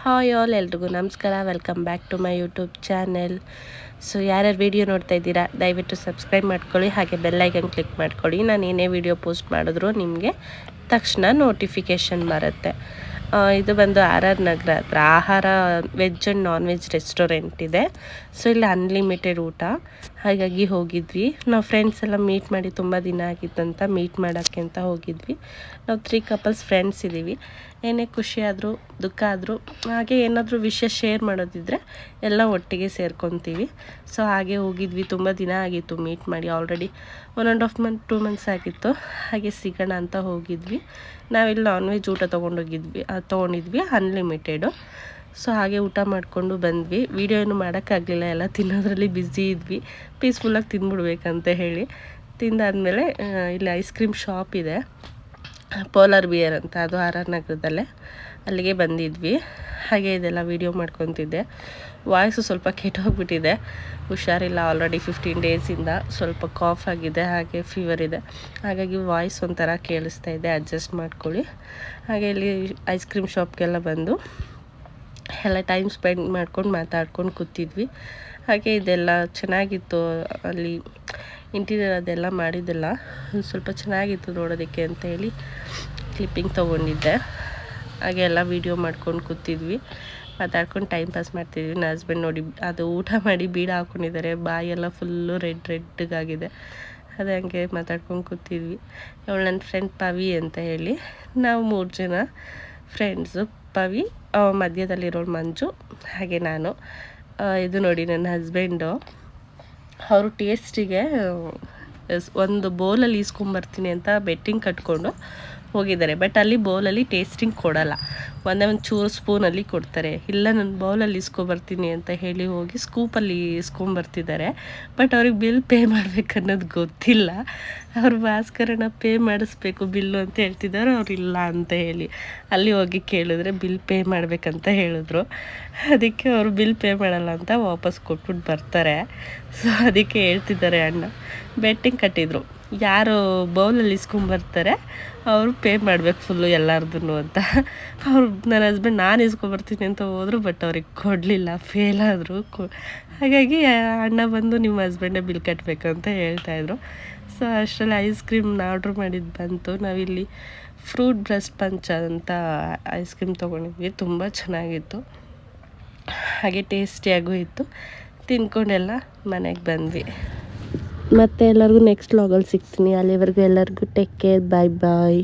Hi all, ಎಲ್ರಿಗೂ ನಮಸ್ಕಾರ. Welcome back to my YouTube channel. So ಯಾರ್ಯಾರು ವೀಡಿಯೋ ನೋಡ್ತಾ ಇದ್ದೀರಾ ದಯವಿಟ್ಟು ಸಬ್ಸ್ಕ್ರೈಬ್ ಮಾಡ್ಕೊಳ್ಳಿ, ಹಾಗೆ ಬೆಲ್ಲೈಕನ್ ಕ್ಲಿಕ್ ಮಾಡ್ಕೊಳ್ಳಿ. ನಾನು ಏನೇ ವೀಡಿಯೋ ಪೋಸ್ಟ್ ಮಾಡಿದ್ರು ನಿಮಗೆ ತಕ್ಷಣ ನೋಟಿಫಿಕೇಷನ್ ಬರುತ್ತೆ. ಇದು ಬಂದು ಆರ್ ಆರ್ ನಗರ ಹತ್ರ ಆಹಾರ veg and non veg restaurant ಇದೆ. ಸೊ ಇಲ್ಲಿ ಅನ್ಲಿಮಿಟೆಡ್ ಊಟ, ಹಾಗಾಗಿ ಹೋಗಿದ್ವಿ. ನಾವು ಫ್ರೆಂಡ್ಸ್ ಎಲ್ಲ ಮೀಟ್ ಮಾಡಿ ತುಂಬ ದಿನ ಆಗಿತ್ತಂತ ಮೀಟ್ ಮಾಡೋಕ್ಕೆ ಅಂತ ಹೋಗಿದ್ವಿ. ನಾವು 3 ಕಪಲ್ಸ್ ಫ್ರೆಂಡ್ಸ್ ಇದ್ದೀವಿ. ಏನೇ ಖುಷಿ ಆದರೂ ದುಃಖ ಆದರೂ ಹಾಗೆ ಏನಾದರೂ ವಿಷಯ ಶೇರ್ ಮಾಡೋದಿದ್ದರೆ ಎಲ್ಲ ಒಟ್ಟಿಗೆ ಸೇರ್ಕೊತೀವಿ. ಸೊ ಹಾಗೆ ಹೋಗಿದ್ವಿ. ತುಂಬ ದಿನ ಆಗಿತ್ತು ಮೀಟ್ ಮಾಡಿ, ಆಲ್ರೆಡಿ 1.5 ಮಂತ್ 2 ಮಂತ್ಸ್ ಆಗಿತ್ತು. ಹಾಗೆ ಸಿಗೋಣ ಅಂತ ಹೋಗಿದ್ವಿ. ನಾವಿಲ್ಲಿ ನಾನ್ ವೆಜ್ ಊಟ ತೊಗೊಂಡಿದ್ವಿ ಅನ್ಲಿಮಿಟೆಡು. ಸೊ ಹಾಗೆ ಊಟ ಮಾಡಿಕೊಂಡು ಬಂದ್ವಿ. ವೀಡಿಯೋ ಏನು ಮಾಡೋಕ್ಕಾಗಲಿಲ್ಲ, ಎಲ್ಲ ತಿನ್ನೋದ್ರಲ್ಲಿ ಬ್ಯುಸಿ ಇದ್ವಿ. ಪೀಸ್ಫುಲ್ಲಾಗಿ ತಿಂದ್ಬಿಡ್ಬೇಕಂತ ಹೇಳಿ ತಿಂದಾದಮೇಲೆ ಇಲ್ಲಿ ಐಸ್ ಕ್ರೀಮ್ ಶಾಪ್ ಇದೆ, ಪೋಲಾರ್ ಬಿಯರ್ ಅಂತ, ಅದು ಆರ್ ಆರ್ ನಗರದಲ್ಲೇ. ಅಲ್ಲಿಗೆ ಬಂದಿದ್ವಿ. ಹಾಗೆ ಇದೆಲ್ಲ ವೀಡಿಯೋ ಮಾಡ್ಕೊತಿದ್ದೆ. ವಾಯ್ಸು ಸ್ವಲ್ಪ ಕೆಟ್ಟೋಗ್ಬಿಟ್ಟಿದೆ, ಹುಷಾರಿಲ್ಲ. ಆಲ್ರೆಡಿ 15 ಡೇಸಿಂದ ಸ್ವಲ್ಪ ಕಾಫ್ ಆಗಿದೆ, ಹಾಗೆ ಫೀವರ್ ಇದೆ. ಹಾಗಾಗಿ ವಾಯ್ಸ್ ಒಂಥರ ಕೇಳಿಸ್ತಾ ಇದೆ, ಅಡ್ಜಸ್ಟ್ ಮಾಡ್ಕೊಳ್ಳಿ. ಹಾಗೆ ಇಲ್ಲಿ ಐಸ್ ಕ್ರೀಮ್ ಶಾಪ್ಗೆಲ್ಲ ಬಂದು ಎಲ್ಲ ಟೈಮ್ ಸ್ಪೆಂಡ್ ಮಾಡ್ಕೊಂಡು ಮಾತಾಡ್ಕೊಂಡು ಕೂತಿದ್ವಿ. ಹಾಗೆ ಇದೆಲ್ಲ ಚೆನ್ನಾಗಿತ್ತು. ಅಲ್ಲಿ ಇಂಟೀರಿಯರ್ ಅದೆಲ್ಲ ಮಾಡಿದ್ದೆಲ್ಲ ಸ್ವಲ್ಪ ಚೆನ್ನಾಗಿತ್ತು ನೋಡೋದಕ್ಕೆ ಅಂತ ಹೇಳಿ ಕ್ಲಿಪ್ಪಿಂಗ್ ತೊಗೊಂಡಿದ್ದೆ. ಹಾಗೆ ಎಲ್ಲ ವೀಡಿಯೋ ಮಾಡ್ಕೊಂಡು ಕೂತಿದ್ವಿ, ಮಾತಾಡ್ಕೊಂಡು ಟೈಮ್ ಪಾಸ್ ಮಾಡ್ತಿದ್ವಿ. ನನ್ನ ಹಸ್ಬೆಂಡ್ ನೋಡಿ ಅದು ಊಟ ಮಾಡಿ ಬೀಡ ಹಾಕ್ಕೊಂಡಿದ್ದಾರೆ, ಬಾಯೆಲ್ಲ ಫುಲ್ಲು ರೆಡ್ಗಾಗಿದೆ. ಅದೇ ಹಂಗೆ ಮಾತಾಡ್ಕೊಂಡು ಕೂತಿದ್ವಿ. ಅವಳು ನನ್ನ ಫ್ರೆಂಡ್ ಪವಿ ಅಂತ ಹೇಳಿ. ನಾವು 3 ಜನ ಫ್ರೆಂಡ್ಸು. ಪವಿ, ಮಧ್ಯದಲ್ಲಿರೋಳು ಮಂಜು, ಹಾಗೆ ನಾನು. ಇದು ನೋಡಿ ನನ್ನ ಹಸ್ಬೆಂಡು, ಅವರು ಟೇಸ್ಟಿಗೆ ಒಂದು ಬೌಲಲ್ಲಿ ಈಸ್ಕೊಂಬರ್ತೀನಿ ಅಂತ ಬೆಟ್ಟಿಂಗ್ ಕಟ್ಕೊಂಡು ಹೋಗಿದ್ದಾರೆ. ಬಟ್ ಅಲ್ಲಿ ಬೌಲಲ್ಲಿ ಟೇಸ್ಟಿಂಗ್ ಕೊಡಲ್ಲ, ಒಂದೇ ಒಂದು ಚೂರು ಸ್ಪೂನಲ್ಲಿ ಕೊಡ್ತಾರೆ. ಇಲ್ಲ ನಾನು ಬೌಲಲ್ಲಿ ಇಸ್ಕೊಬರ್ತೀನಿ ಅಂತ ಹೇಳಿ ಹೋಗಿ ಸ್ಕೂಪಲ್ಲಿ ಇಸ್ಕೊಂಬರ್ತಿದ್ದಾರೆ. ಬಟ್ ಅವ್ರಿಗೆ ಬಿಲ್ ಪೇ ಮಾಡಬೇಕನ್ನೋದು ಗೊತ್ತಿಲ್ಲ. ಅವ್ರ ಭಾಸ್ಕರನ ಪೇ ಮಾಡಿಸ್ಬೇಕು ಬಿಲ್ಲು ಅಂತ ಹೇಳ್ತಿದ್ದಾರೆ. ಅವ್ರು ಇಲ್ಲ ಅಂತ ಹೇಳಿ ಅಲ್ಲಿ ಹೋಗಿ ಕೇಳಿದ್ರೆ ಬಿಲ್ ಪೇ ಮಾಡಬೇಕಂತ ಹೇಳಿದ್ರು. ಅದಕ್ಕೆ ಅವರು ಬಿಲ್ ಪೇ ಮಾಡಲ್ಲ ಅಂತ ವಾಪಸ್ ಕೊಟ್ಬಿಟ್ಟು ಬರ್ತಾರೆ. ಸೊ ಅದಕ್ಕೆ ಹೇಳ್ತಿದ್ದಾರೆ ಅಣ್ಣ, ಬೆಟ್ಟಿಂಗ್ ಕಟ್ಟಿದ್ರು, ಯಾರು ಬೌಲಲ್ಲಿ ಇಸ್ಕೊಂಬರ್ತಾರೆ ಅವರು ಪೇ ಮಾಡಬೇಕು ಫುಲ್ಲು ಎಲ್ಲಾರ್ದು ಅಂತ. ಅವ್ರು ನನ್ನ ಹಸ್ಬೆಂಡ್ ನಾನು ಇಸ್ಕೊಬರ್ತೀನಿ ಅಂತ ಹೋದರು, ಬಟ್ ಅವ್ರಿಗೆ ಕೊಡಲಿಲ್ಲ, ಫೇಲ್ ಆದರು. ಹಾಗಾಗಿ ಅಣ್ಣ ಬಂದು ನಿಮ್ಮ ಹಸ್ಬೆಂಡೇ ಬಿಲ್ ಕಟ್ಟಬೇಕು ಅಂತ ಹೇಳ್ತಾಯಿದ್ರು. ಸೊ ಅಷ್ಟರಲ್ಲಿ ಐಸ್ ಕ್ರೀಮ್ ಆರ್ಡ್ರ್ ಮಾಡಿದ್ದು ಬಂತು. ನಾವಿಲ್ಲಿ ಫ್ರೂಟ್ ಬ್ರೆಸ್ಟ್ ಪಂಚ್ ಅಂತ ಐಸ್ ಕ್ರೀಮ್ ತೊಗೊಂಡಿದ್ವಿ, ತುಂಬ ಚೆನ್ನಾಗಿತ್ತು, ಹಾಗೆ ಟೇಸ್ಟಿಯಾಗೂ ಇತ್ತು. ತಿನ್ಕೊಂಡೆಲ್ಲ ಮನೆಗೆ ಬಂದ್ವಿ. ಮತ್ತೆ ಎಲ್ಲರಿಗೂ ನೆಕ್ಸ್ಟ್ ವ್ಲಾಗಲ್ಲಿ ಸಿಗ್ತೀನಿ. ಅಲ್ಲಿವರೆಗೂ ಎಲ್ಲರಿಗೂ ಟೇಕ್ ಕೇರ್, ಬಾಯ್ ಬಾಯ್.